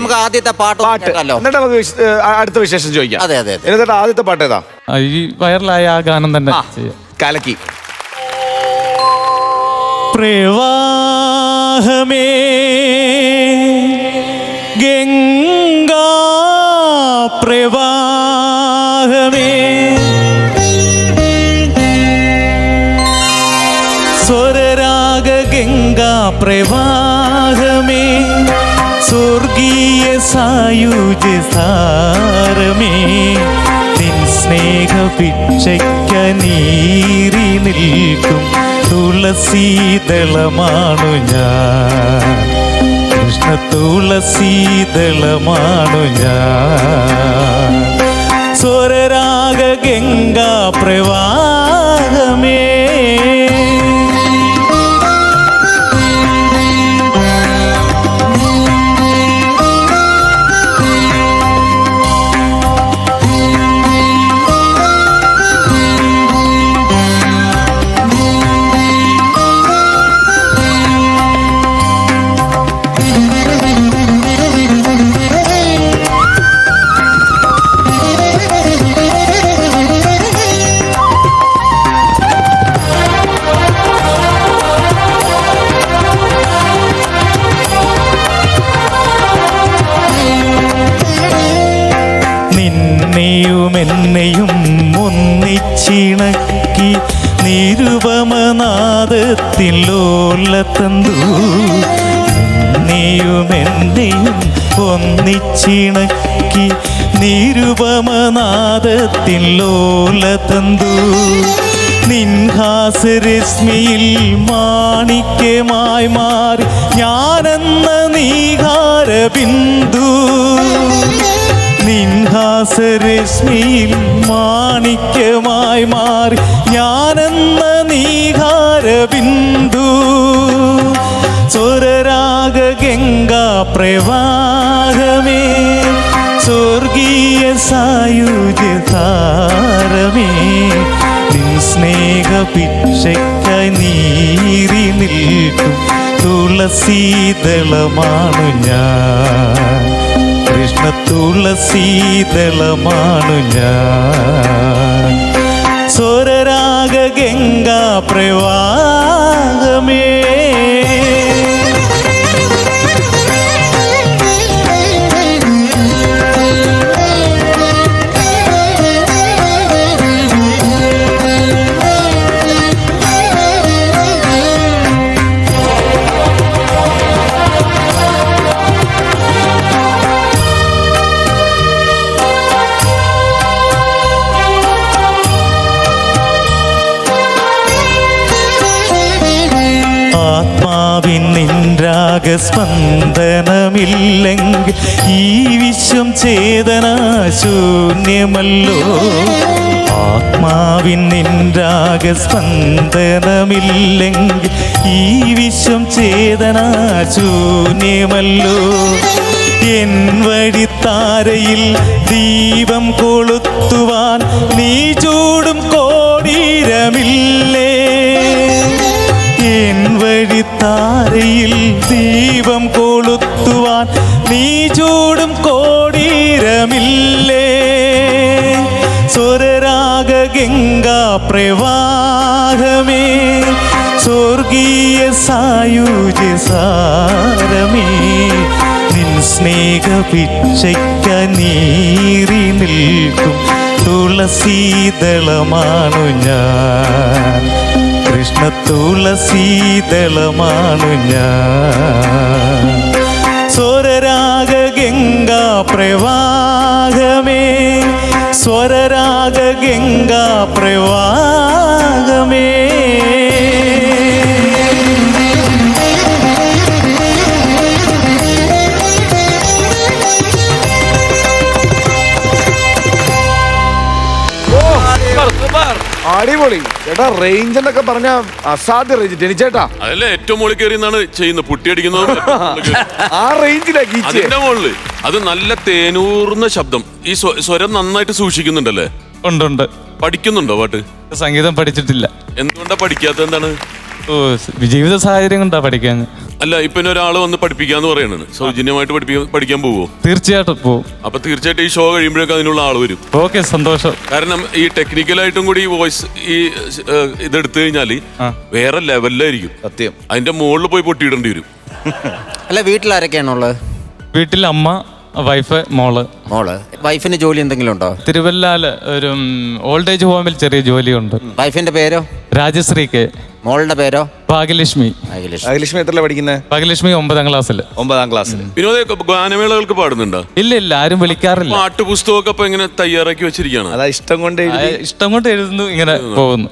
നമുക്ക് ആദ്യത്തെ പാട്ട് കേൾക്കാമല്ലോ. എന്നിട്ട് നമുക്ക് അടുത്ത വിശേഷം ചോദിക്കാം. അതെ അതെ. എന്നിട്ട് ആദ്യത്തെ പാട്ട് ഏതാ? ഈ വൈറലായ ആ ഗാനം തന്നെ കലക്കി. പ്രവാഹമേ ഗംഗാ പ്രവാഹമേ സ്വരരാഗ ഗംഗാ പ്രവാഹമേ സ്വർഗീയ സായുജ്യ സാരമേ നിൻ സ്നേഹ ഭിക്ഷയ്ക്ക നീറി നിൽക്കും തുളസീദളമാണു ഞാൻ, കൃഷ്ണ തുളസീദളമാണു ഞാൻ. സ്വരരാഗ ഗംഗാ പ്രവാഹമേ എന്നെയും ഒന്നിച്ചിണക്കി നിരുപമനാദത്തിൽ ലോലതന്തു. എന്നെയും ഒന്നിച്ചിണക്കി നിരുപമനാദത്തിൽ ലോലതന്തു. നിൻഹാസരശ്മിയിൽ മാണിക്യമായി മാറി ഞാനെന്ന നീഹാര ബിന്ദു. നിൻഹാസരശ്മിയിൽ മാണിക്യമായി മാറി ഞാനെന്ന നീഹാര ബിന്ദു. സ്വരരാഗ ഗംഗാ പ്രവാഹമേ സ്വർഗീയ സായുജ്യ താരമേ നിൻ സ്നേഹ ഭിക്ഷയ്ക്ക നീറി നിൽക്കും തുളസീദളമാണു ഞാൻ, കൃഷ്ണ തുളസീദളമാണു ഞാൻ. സ്വരരാഗ ഗംഗാ പ്രവാഹമേ ആത്മാവിൻ നിൻരാഗസ്പന്ദനമില്ലെങ്കിൽ ഈ വിശ്വം ചേതനാശൂന്യമല്ലോ. ആത്മാവിൻ നിൻരാഗസ്പന്ദനമില്ലെങ്കിൽ ഈ വിശ്വം ചേതനാശൂന്യമല്ലോ. എൻ വഴിത്താരയിൽ ദീപം കൊളുത്തുവാൻ നീ ചൂടും കോടീരമില്ലേ. എൻ വഴിത്താരയിൽ ദീപം കൊളുത്തുവാൻ നീ ചൂടും കോടീരമില്ലേ. സ്വരരാഗ ഗംഗാ പ്രവാഹമേ സ്വർഗീയ സായുജ്യ സാരമേ നിൻ സ്നേഹ ഭിക്ഷയ്ക്ക നീറി നിൽക്കും തുളസീദളമാണു ഞാൻ, കൃഷ്ണ തുളസീദളമാണു ഞാൻ. സ്വരരാഗ ഗംഗാ പ്രവാഹമേ സ്വരരാഗ ഗംഗാ പ്രവാഹമേ. അടിപൊളി ചേട്ടാ. റേഞ്ച് എന്നൊക്കെ പറഞ്ഞ അസാധ്യ റേഞ്ച് ടെനിച്ചേട്ടാ. അതല്ലേ ഏറ്റവും മുകളിൽ കയറിയെന്നാണ് ചെയ്യുന്നത്, പുട്ടിയടിക്കുന്നത്. ആ റേഞ്ചിലാക്കി അതിന്റെ മുകളില് അത് നല്ല തേനൂർന്ന ശബ്ദം. ഈ സ്വരം നന്നായിട്ട് സൂക്ഷിക്കുന്നുണ്ടല്ലേ? ഉണ്ട്. പഠിക്കുന്നുണ്ടോ പാട്ട്? സംഗീതം പഠിച്ചിട്ടില്ല. എന്തുകൊണ്ടാ പഠിക്കാത്ത? എന്താണ് ജീവിത സാഹചര്യം കൊണ്ടാ പഠിക്കാൻ. അല്ല ഇപ്പൊ ഒരാൾ വന്ന് പഠിപ്പിക്കാന്ന് പറയണത്, സൗജന്യമായിട്ട് പഠിക്കാൻ പോവോ? തീർച്ചയായിട്ടും പോവും. അപ്പൊ തീർച്ചയായിട്ടും ഈ ഷോ കഴിയുമ്പോഴേക്കും അതിനുള്ള ആൾ വരും. ഓക്കെ, സന്തോഷം. കാരണം ഈ ടെക്നിക്കലായിട്ടും കൂടി ഈ വോയിസ് ഈ ഇതെടുത്തു കഴിഞ്ഞാല് വേറെ ലെവലിലായിരിക്കും. സത്യം. അതിന്റെ മുകളിൽ പോയി പൊട്ടിയിടേണ്ടി വരും. അല്ല, വീട്ടിലാരൊക്കെയാണുള്ളത്? വീട്ടിൽ അമ്മ, വൈഫ്, മോള്. വൈഫിന് ജോലി എന്തെങ്കിലും ഉണ്ടോ? തിരുവല്ലാല് ഒരു ഓൾഡ് ഏജ് ഹോമിൽ ചെറിയ ജോലിയുണ്ട്. വൈഫിന്റെ പേരോ? രാജശ്രീ കെ. മോളുടെ പേരോ? ഭാഗ്യലക്ഷ്മി. അഖിലക്ഷ്മി എത്രല്ല പഠിക്കുന്നത്? ഭാഗ്യലക്ഷ്മി 9ാം ക്ലാസ്സിൽ. 9ാം ക്ലാസ്സിൽ. വിനോദ ഗാനമേളകൾക്ക് പാടുന്നുണ്ടോ? ഇല്ല, ആരും വിളിക്കാറില്ല. പാട്ടുപുസ്തകമൊക്കെ ഇപ്പൊ ഇങ്ങനെ തയ്യാറാക്കി വെച്ചിരിക്കുകയാണ്. അതാ ഇഷ്ടം കൊണ്ട് ഇഷ്ടം കൊണ്ട് എഴുതുന്നു, ഇങ്ങനെ പോകുന്നു.